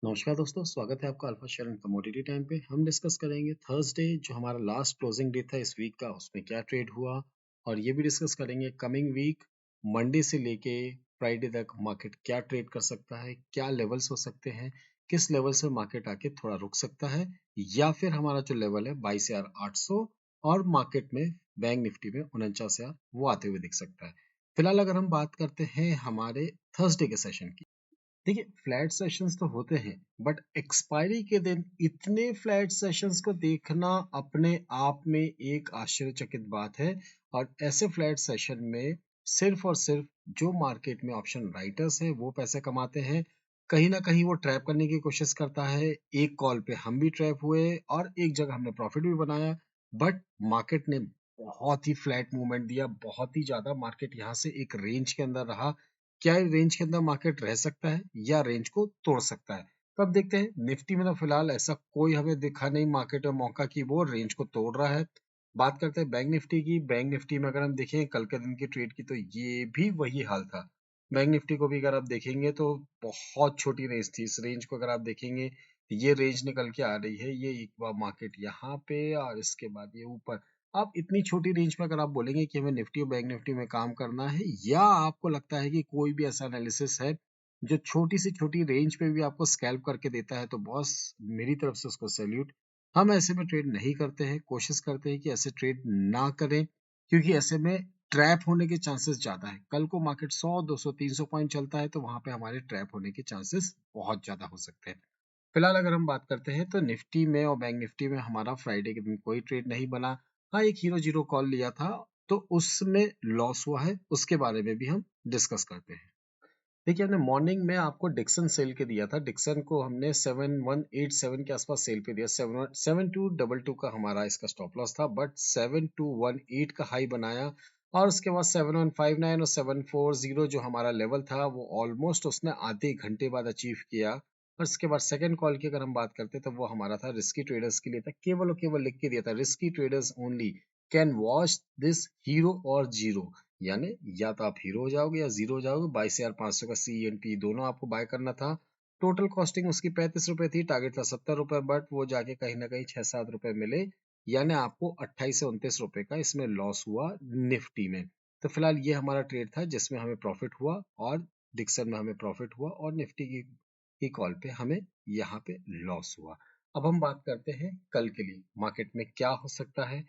नमस्कार दोस्तों, स्वागत है आपका alpha share and commodity time पे। हम डिस्कस करेंगे थर्सडे जो हमारा लास्ट क्लोजिंग डे था इस वीक का, उसमें क्या ट्रेड हुआ। और ये भी डिस्कस करेंगे कमिंग वीक मंडे से लेके फ्राइडे तक मार्केट क्या ट्रेड कर सकता है, क्या लेवल्स हो सकते हैं, किस लेवल से मार्केट आके थोड़ा रुक सकता है, या फिर हमारा जो लेवल है 22,800 और मार्केट में बैंक निफ्टी में 49,000 वो आते हुए दिख सकता है। फिलहाल अगर हम बात करते हैं हमारे थर्सडे के सेशन की, देखिए फ्लैट सेशंस तो होते हैं बट एक्सपायरी के दिन इतने फ्लैट सेशंस को देखना अपने आप में एक आश्चर्यचकित बात है। और ऐसे फ्लैट सेशन में सिर्फ और सिर्फ जो मार्केट में ऑप्शन राइटर्स हैं वो पैसे कमाते हैं। कहीं ना कहीं वो ट्रैप करने की कोशिश करता है। एक कॉल पे हम भी ट्रैप हुए और एक जगह हमने प्रॉफिट भी बनाया, बट मार्केट ने बहुत ही फ्लैट मूवमेंट दिया, बहुत ही ज्यादा। मार्केट यहाँ से एक रेंज के अंदर रहा। क्या रेंज के अंदर मार्केट रह सकता है या रेंज को तोड़ सकता है? तो अब देखते हैं निफ्टी में। तो फिलहाल ऐसा कोई हमें दिखा नहीं मार्केट में मौका कि वो रेंज को तोड़ रहा है। बात करते हैं बैंक निफ्टी की। बैंक निफ्टी में अगर हम देखें कल के दिन की ट्रेड की, तो ये भी वही हाल था। बैंक निफ्टी को भी अगर आप देखेंगे तो बहुत छोटी रेंज थी। इस रेंज को अगर आप देखेंगे, ये रेंज निकल के आ रही है, ये एक बार मार्केट यहाँ पे और इसके बाद ये ऊपर। आप इतनी छोटी रेंज में अगर आप बोलेंगे कि हमें निफ्टी और बैंक निफ्टी में काम करना है, या आपको लगता है कि कोई भी ऐसा एनालिसिस है जो छोटी से छोटी रेंज पे भी आपको स्कैल्प करके देता है, तो बॉस मेरी तरफ से उसको सैल्यूट। हम ऐसे में ट्रेड नहीं करते हैं, कोशिश करते हैं कि ऐसे ट्रेड ना करें, क्योंकि ऐसे में ट्रैप होने के चांसेस ज्यादा है। कल को मार्केट 100 200 300 पॉइंट चलता है तो वहां पे हमारे ट्रैप होने के चांसेस बहुत ज्यादा हो सकते हैं। फिलहाल अगर हम बात करते हैं तो निफ्टी में और बैंक निफ्टी में हमारा फ्राइडे के दिन कोई ट्रेड नहीं बना। हाँ, एक हीरो जीरो कॉल लिया था तो उसमें लॉस हुआ है, उसके बारे में भी हम डिस्कस करते हैं। देखिए, हमने मॉर्निंग में आपको डिक्सन सेल के दिया था। डिक्सन को हमने 7187 के आसपास सेल पे दिया। 7222 का हमारा इसका स्टॉप लॉस था, बट 7218 का हाई बनाया। और उसके बाद 7159 और 740 जो हमारा लेवल था वो ऑलमोस्ट उसने आधे घंटे बाद अचीव किया। और इसके बाद सेकंड कॉल की अगर हम बात करते तो वो हमारा था रिस्की ट्रेडर्स के लिए था। केवल और केवल लिख के दिया था, risky traders only can watch this hero और जीरो। यानी या तो आप हीरो हो जाओगे या जीरो हो जाओगे। 22,500 का सी एन पी दोनों आपको बाय करना था। टोटल कॉस्टिंग उसकी 35 रुपए थी, टारगेट था 70 रुपए, बट वो जाके कहीं ना कहीं 6-7 रुपए मिले। यानी आपको 28 से 29 रुपए का इसमें लॉस हुआ निफ्टी में। तो फिलहाल ये हमारा ट्रेड था जिसमें हमें प्रॉफिट हुआ, और डिक्सन में हमें प्रॉफिट हुआ, और निफ्टी की कॉल पे हमें यहाँ पे लॉस हुआ। अब हम बात करते हैं कल के लिए मार्केट में क्या हो सकता है।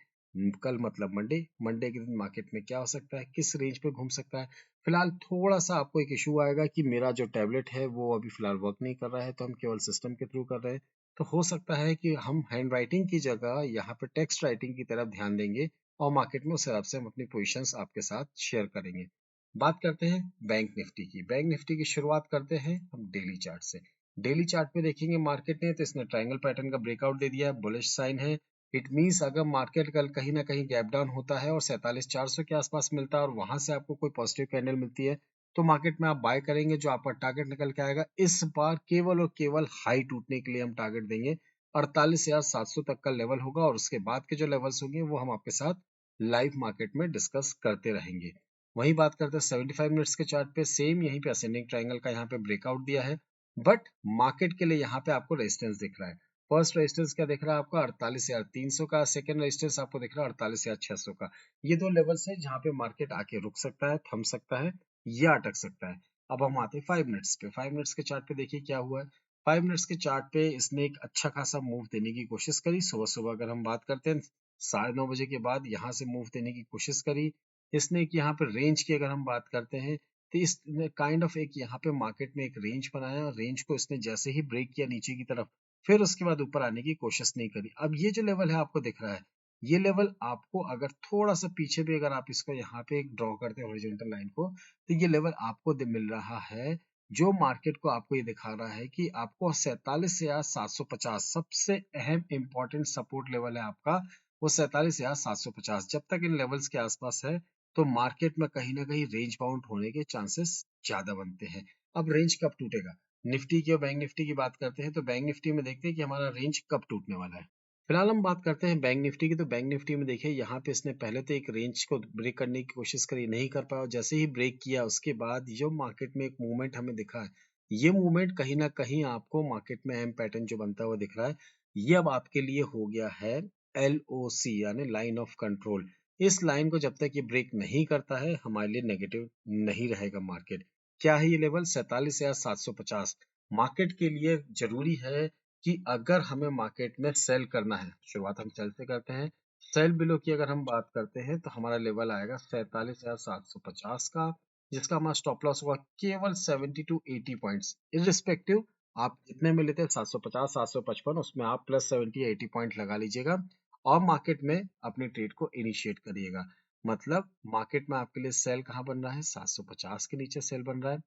कल मतलब मंडे। मंडे के दिन मार्केट में क्या हो सकता है, किस रेंज पे घूम सकता है। फिलहाल थोड़ा सा आपको एक इशू आएगा कि मेरा जो टैबलेट है वो अभी फिलहाल वर्क नहीं कर रहा है, तो हम केवल सिस्टम के थ्रू कर रहे हैं। तो हो सकता है कि हम हैंड राइटिंग की जगह यहाँ पे टेक्स्ट राइटिंग की तरफ ध्यान देंगे, और मार्केट में उस हिसाब से हम अपनी पोजीशंस आपके साथ शेयर करेंगे। बात करते हैं बैंक निफ्टी की। बैंक निफ्टी की शुरुआत करते हैं हम डेली चार्ट से। डेली चार्ट पे देखेंगे मार्केट ने तो इसने ट्रायंगल पैटर्न का ब्रेकआउट दे दिया है, बुलिश साइन है। इट मीन्स अगर मार्केट कल कहीं ना कहीं गैप डाउन होता है और 47,400 के आसपास मिलता है और वहां से आपको कोई पॉजिटिव कैंडल मिलती है, तो मार्केट में आप बाय करेंगे। जो आपका टारगेट निकल के आएगा इस बार केवल और केवल हाई टूटने के लिए हम टारगेट देंगे। 48,700 तक का लेवल होगा, और उसके बाद के जो लेवल्स होंगे वो हम आपके साथ लाइव मार्केट में डिस्कस करते रहेंगे। वही बात करते हैं 75 मिनट्स के चार्ट पे। सेम यहीं पे असेंडिंग ट्रायंगल का यहाँ पे ब्रेकआउट दिया है, बट मार्केट के लिए यहाँ पे आपको रेजिस्टेंस दिख रहा है। फर्स्ट रेजिस्टेंस क्या दिख रहा है आपका 48,300 का। सेकंड रेजिस्टेंस आपको दिख रहा है 48,600 का। ये दो लेवल्स है जहाँ पे मार्केट आके रुक सकता है, थम सकता है या अटक सकता है। अब हम आते हैं 5 मिनट्स पे। 5 मिनट्स के चार्ट पे देखिए क्या हुआ है। 5 मिनट्स के चार्ट पे इसने एक अच्छा खासा मूव देने की कोशिश करी। सुबह सुबह अगर हम बात करते हैं 9:30 बजे के बाद यहाँ से मूव देने की कोशिश करी इसने। एक यहाँ पे रेंज की अगर हम बात करते हैं तो इस काइंड ऑफ एक यहाँ पे मार्केट में एक रेंज बनाया, और रेंज को इसने जैसे ही ब्रेक किया नीचे की तरफ, फिर उसके बाद ऊपर आने की कोशिश नहीं करी। अब ये जो लेवल है आपको दिख रहा है, ये लेवल आपको अगर थोड़ा सा पीछे भी अगर आप इसको यहाँ पे एक ड्रॉ करते हैं हॉरिजॉन्टल लाइन को, तो ये लेवल आपको मिल रहा है जो मार्केट को आपको ये दिखा रहा है कि आपको 47,750 सबसे अहम इंपॉर्टेंट सपोर्ट लेवल है आपका। वो 47,750 जब तक इन लेवल्स के आसपास है तो मार्केट में कहीं ना कहीं रेंज बाउंड होने के चांसेस ज्यादा बनते हैं। अब रेंज कब टूटेगा? निफ्टी की और बैंक निफ्टी की बात करते हैं तो बैंक निफ्टी में देखते हैं कि हमारा रेंज कब टूटने वाला है। फिलहाल हम बात करते हैं बैंक निफ्टी की। तो बैंक निफ्टी में देखिए यहाँ पे इसने पहले तो एक रेंज को ब्रेक करने की कोशिश करी, नहीं कर पाया। जैसे ही ब्रेक किया उसके बाद जो मार्केट में एक मूवमेंट हमें दिखा है ये मूवमेंट कहीं ना कहीं आपको मार्केट में एम पैटर्न जो बनता हुआ दिख रहा है, ये अब आपके लिए हो गया है LOC यानी लाइन ऑफ कंट्रोल। इस लाइन को जब तक ये ब्रेक नहीं करता है हमारे लिए नेगेटिव नहीं रहेगा मार्केट। क्या है ये लेवल? 47,750 मार्केट के लिए जरूरी है कि अगर हमें मार्केट में सेल करना है, शुरुआत हम सेल से करते हैं, सेल बिलो की अगर हम बात करते हैं तो हमारा लेवल आएगा 47,750 का, जिसका हमारा स्टॉप लॉस होगा केवल 70 टू 80 पॉइंट्स। इररिस्पेक्टिव आप जितने में लेते हैं 750 755, उसमें आप प्लस 70 80 पॉइंट लगा लीजिएगा और मार्केट में अपनी ट्रेड को इनिशिएट करिएगा। मतलब मार्केट में आपके लिए सेल कहाँ बन रहा है? 750 के नीचे सेल बन रहा है।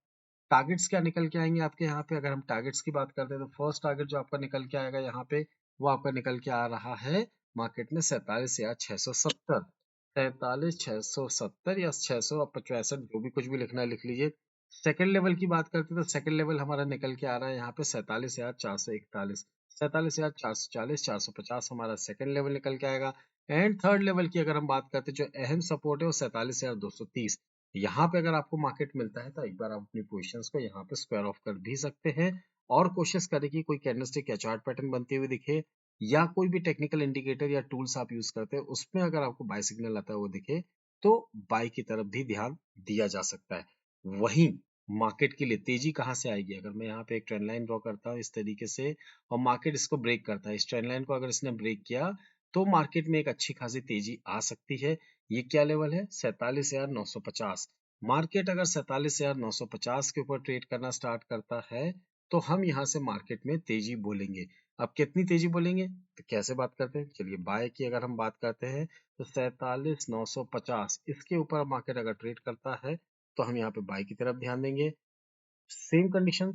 टारगेट्स क्या निकल के आएंगे आपके यहाँ पे? अगर हम टारगेट्स की बात करते हैं तो फर्स्ट टारगेट जो आपका निकल के आएगा यहाँ पे, वो आपका निकल के आ रहा है मार्केट में 47,670। 47,670 या 665, जो भी कुछ भी लिखना है लिख लीजिए। सेकंड लेवल की बात करते हैं तो सेकंड लेवल हमारा निकल के आ रहा है यहाँ पे 47,441। 47,440 450 हमारा सेकंड लेवल निकल के आएगा। एंड थर्ड लेवल की अगर हम बात करते हैं, जो अहम सपोर्ट है वो 47,230। यहाँ पे अगर आपको मार्केट मिलता है तो एक बार आप अपनी पोजीशंस को यहाँ पे स्क्वायर ऑफ कर भी सकते हैं और कोशिश करें कि कोई कैंडलस्टिक या चार्ट पैटर्न बनते हुए दिखे, या कोई भी टेक्निकल इंडिकेटर या टूल्स आप यूज करते हैं उसमें अगर आपको बाय सिग्नल आता है वो दिखे तो बाय की तरफ भी ध्यान दिया जा सकता है। वहीं मार्केट के लिए तेजी कहाँ से आएगी? अगर मैं यहाँ पे एक ट्रेंड लाइन ड्रॉ करता हूँ इस तरीके से और मार्केट इसको ब्रेक करता है, इस ट्रेंड लाइन को अगर इसने ब्रेक किया तो मार्केट में एक अच्छी खासी तेजी आ सकती है। ये क्या लेवल है? 47,950। मार्केट अगर 47,950 के ऊपर ट्रेड करना स्टार्ट करता है तो हम यहाँ से मार्केट में तेजी बोलेंगे। अब कितनी तेजी बोलेंगे तो कैसे बात करते हैं? चलिए बाय की अगर हम बात करते हैं तो 47,950 इसके ऊपर मार्केट अगर ट्रेड करता है तो हम यहाँ पे बाय की तरफ ध्यान देंगे। सेम कंडीशन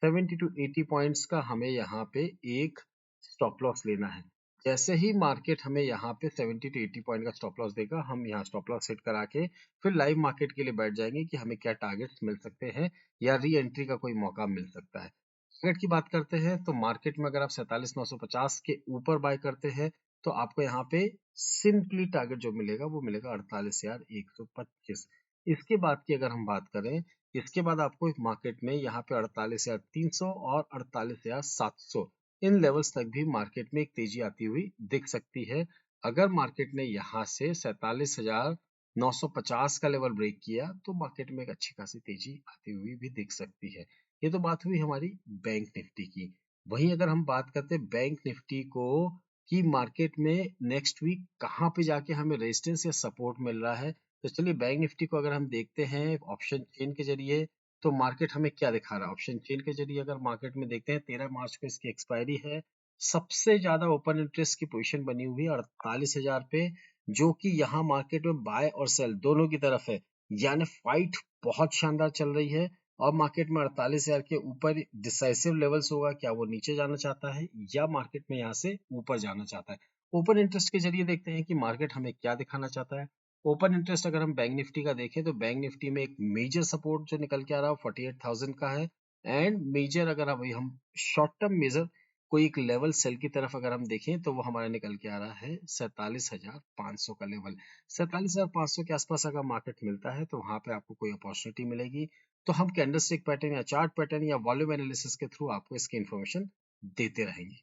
70 टू 80 पॉइंट्स का हमें यहाँ पे एक स्टॉप लॉस लेना है। जैसे ही मार्केट हमें यहाँ पे 70 टू 80 पॉइंट का स्टॉप लॉस देगा, हम यहाँ स्टॉप लॉस हिट करा के फिर लाइव मार्केट के लिए बैठ जाएंगे कि हमें क्या टारगेट्स मिल सकते हैं या री एंट्री का कोई मौका मिल सकता है। टारगेट की बात करते हैं तो मार्केट में अगर आप 47,950 के ऊपर बाय करते हैं तो आपको यहाँ पे सिंपली टारगेट जो मिलेगा वो मिलेगा 48,125। इसके बाद की अगर हम बात करें, इसके बाद आपको एक मार्केट में यहाँ पे 48,300 और 48,700 इन लेवल्स तक भी मार्केट में एक तेजी आती हुई दिख सकती है। अगर मार्केट ने यहाँ से 47,950 का लेवल ब्रेक किया तो मार्केट में एक अच्छी खासी तेजी आती हुई भी दिख सकती है। ये तो बात हुई हमारी बैंक निफ्टी की। वहीं अगर हम बात करते हैं बैंक निफ्टी को कि मार्केट में नेक्स्ट वीक कहाँ पे जाके हमें रेजिस्टेंस या सपोर्ट मिल रहा है, तो चलिए बैंक निफ्टी को अगर हम देखते हैं ऑप्शन चेन के जरिए तो मार्केट हमें क्या दिखा रहा है? ऑप्शन चेन के जरिए अगर मार्केट में देखते हैं 13 मार्च को इसकी एक्सपायरी है। सबसे ज्यादा ओपन इंटरेस्ट की पोजीशन बनी हुई है 48,000 पे, जो कि यहाँ मार्केट में बाय और सेल दोनों की तरफ है, यानी फाइट बहुत शानदार चल रही है। और मार्केट में 48,000 के ऊपर डिसाइसिव लेवल्स होगा, क्या वो नीचे जाना चाहता है या मार्केट में यहाँ से ऊपर जाना चाहता है? ओपन इंटरेस्ट के जरिए देखते हैं कि मार्केट हमें क्या दिखाना चाहता है। ओपन इंटरेस्ट अगर हम बैंक निफ्टी का देखें तो बैंक निफ्टी में एक मेजर सपोर्ट जो निकल के आ रहा है 48,000 का है। एंड मेजर अगर हम शॉर्ट टर्म मेजर कोई एक लेवल सेल की तरफ अगर हम देखें तो वो हमारा निकल के आ रहा है 47,500 का लेवल। 47,500 के आसपास अगर मार्केट मिलता है तो वहां पे आपको कोई अपॉर्चुनिटी मिलेगी तो हम कैंडलस्टिक पैटर्न या चार्ट पैटर्न या वॉल्यूम एनालिसिस के थ्रू आपको इसकी इंफॉर्मेशन देते रहेंगे।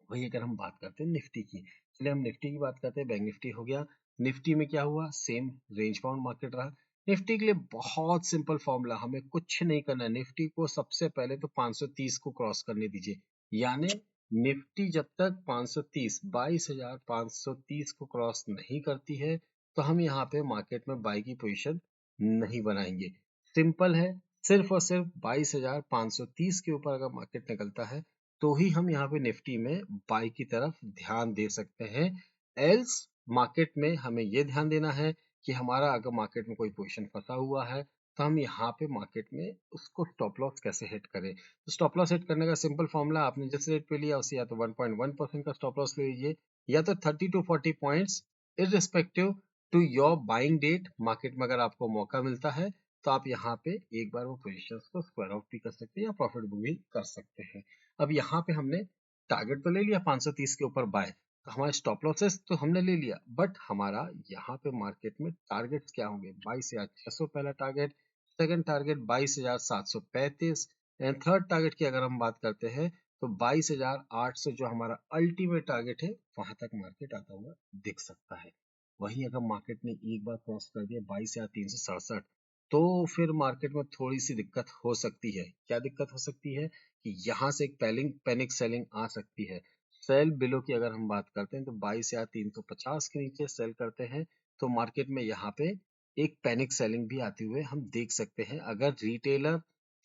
वही अगर हम बात करते हैं निफ्टी की, चलिए हम निफ्टी की बात करते हैं। बैंक निफ्टी हो गया। निफ्टी में क्या हुआ? सेम रेंज बाउंड मार्केट रहा। निफ्टी के लिए बहुत सिंपल फॉर्मूला, हमें कुछ नहीं करना है। निफ्टी को सबसे पहले तो 530 को क्रॉस करने दीजिए, यानी निफ्टी जब तक 530 22,530 को क्रॉस नहीं करती है तो हम यहाँ पे मार्केट में बाई की पोजीशन नहीं बनाएंगे। सिंपल है, सिर्फ और सिर्फ 22,530 के ऊपर अगर मार्केट निकलता है तो ही हम यहाँ पे निफ्टी में बाय की तरफ ध्यान दे सकते हैं। एल्स मार्केट में हमें ये ध्यान देना है कि हमारा अगर मार्केट में कोई पोजीशन फंसा हुआ है तो हम यहाँ पे मार्केट में उसको स्टॉप लॉस कैसे हिट करें। तो स्टॉप लॉस हिट करने का सिंपल फॉर्मूला, आपने जिस रेट पे लिया उससे या तो 1.1% का स्टॉप लॉस ले लीजिए या तो 30 to 40 points irrespective to your buying date. Market में अगर आपको मौका मिलता है तो आप यहाँ पे एक बार वो पोजीशंस को स्क्वायर ऑफ भी कर सकते हैं या प्रॉफिट बुकिंग कर सकते हैं। अब यहाँ पे हमने टारगेट तो ले लिया 530 के ऊपर बाय, तो हमारे स्टॉप लॉसेस तो हमने ले लिया, बट हमारा यहाँ पे मार्केट में टारगेट्स क्या होंगे? 22,600 पहला target, second target 22,735 and third target की अगर हम बात करते हैं तो 22,800 जो हमारा अल्टीमेट टारगेट है वहां तक मार्केट आता हुआ दिख सकता है। वहीं अगर मार्केट ने एक बार क्रॉस कर दिया 22,367 तो फिर मार्केट में थोड़ी सी दिक्कत हो सकती है। क्या दिक्कत हो सकती है कि यहाँ से एक पैनिक सेलिंग आ सकती है। सेल बिलो की अगर हम बात करते हैं तो 22,350 के नीचे सेल करते हैं तो मार्केट में यहाँ पे एक पैनिक सेलिंग भी आते हुए हम देख सकते हैं। अगर retailer,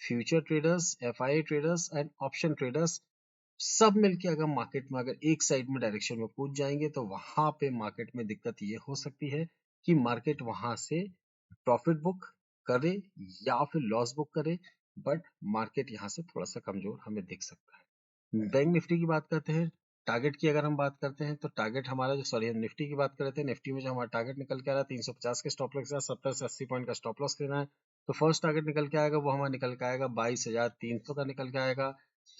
future traders, FII traders and option traders सब मिलके अगर मार्केट में अगर एक साइड में डायरेक्शन में कूद जाएंगे तो वहां पे मार्केट में दिक्कत ये हो सकती है कि मार्केट वहां से प्रॉफिट बुक करे या फिर लॉस बुक करे, बट मार्केट यहाँ से थोड़ा सा कमजोर हमें दिख सकता है। बैंक निफ्टी की बात करते हैं, टारगेट की अगर हम बात करते हैं तो टारगेट हमारा जो, सॉरी हम निफ्टी की बात कर रहे थे, निफ्टी में जो हमारा टारगेट निकल के आ रहा है 350 के स्टॉप लॉस के साथ 70 से 80 पॉइंट का स्टॉप लॉस लेना है। तो फर्स्ट टारगेट निकल के आएगा वो हमारा निकल के आएगा 22,300 का निकल के आएगा।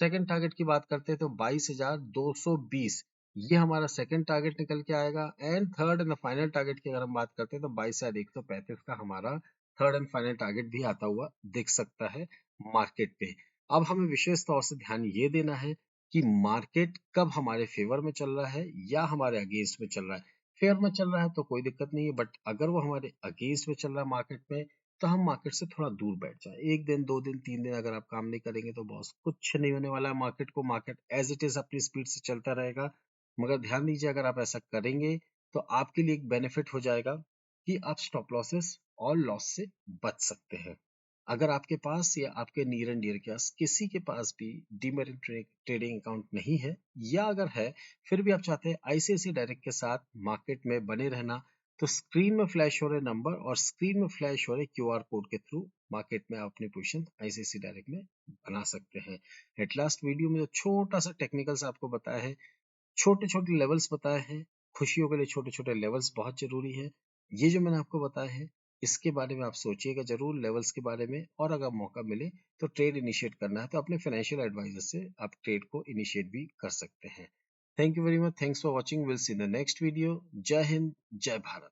सेकंड टारगेट की बात करते हैं तो 22,220 ये हमारा सेकंड टारगेट निकल के आएगा। And third and final target की अगर हम बात करते हैं तो 22,135 का हमारा थर्ड एंड फाइनल टारगेट भी आता हुआ दिख सकता है मार्केट पे। अब हमें विशेष तौर से ध्यान ये देना है कि मार्केट कब हमारे फेवर में चल रहा है या हमारे अगेंस्ट में चल रहा है। फेवर में चल रहा है तो कोई दिक्कत नहीं है, बट अगर वो हमारे अगेंस्ट में चल रहा है मार्केट में तो हम मार्केट से थोड़ा दूर बैठ जाए। एक दिन, दो दिन, तीन दिन अगर आप काम नहीं करेंगे तो बॉस कुछ नहीं होने वाला है मार्केट को। मार्केट एज इट इज अपनी स्पीड से चलता रहेगा। मगर ध्यान दीजिए अगर आप ऐसा करेंगे तो आपके लिए एक बेनिफिट हो जाएगा कि आप स्टॉप लॉसेस और लॉस से बच सकते हैं। अगर आपके पास या आपके नियर एंड डियर के पास किसी के पास भी डीमैरिट ट्रेडिंग अकाउंट नहीं है, या अगर है फिर भी आप चाहते हैं आईसीआईसीआई डायरेक्ट के साथ मार्केट में बने रहना, तो स्क्रीन में फ्लैश हो रहे नंबर और स्क्रीन में फ्लैश हो रहे क्यूआर कोड के थ्रू मार्केट में आप अपनी पोजीशन आईसीआईसीआई डायरेक्ट में बना सकते हैं। एट लास्ट वीडियो में जो छोटा सा टेक्निकल्स आपको बताया है, छोटे छोटे लेवल्स बताए हैं, खुशियों के लिए छोटे छोटे लेवल्स बहुत जरूरी है। ये जो मैंने आपको बताया है इसके बारे में आप सोचिएगा जरूर लेवल्स के बारे में, और अगर मौका मिले तो ट्रेड इनिशिएट करना है तो अपने फाइनेंशियल एडवाइजर से आप ट्रेड को इनिशिएट भी कर सकते हैं। Thank you very much, thanks for watching, will see in the next video. जय हिंद, जय भारत।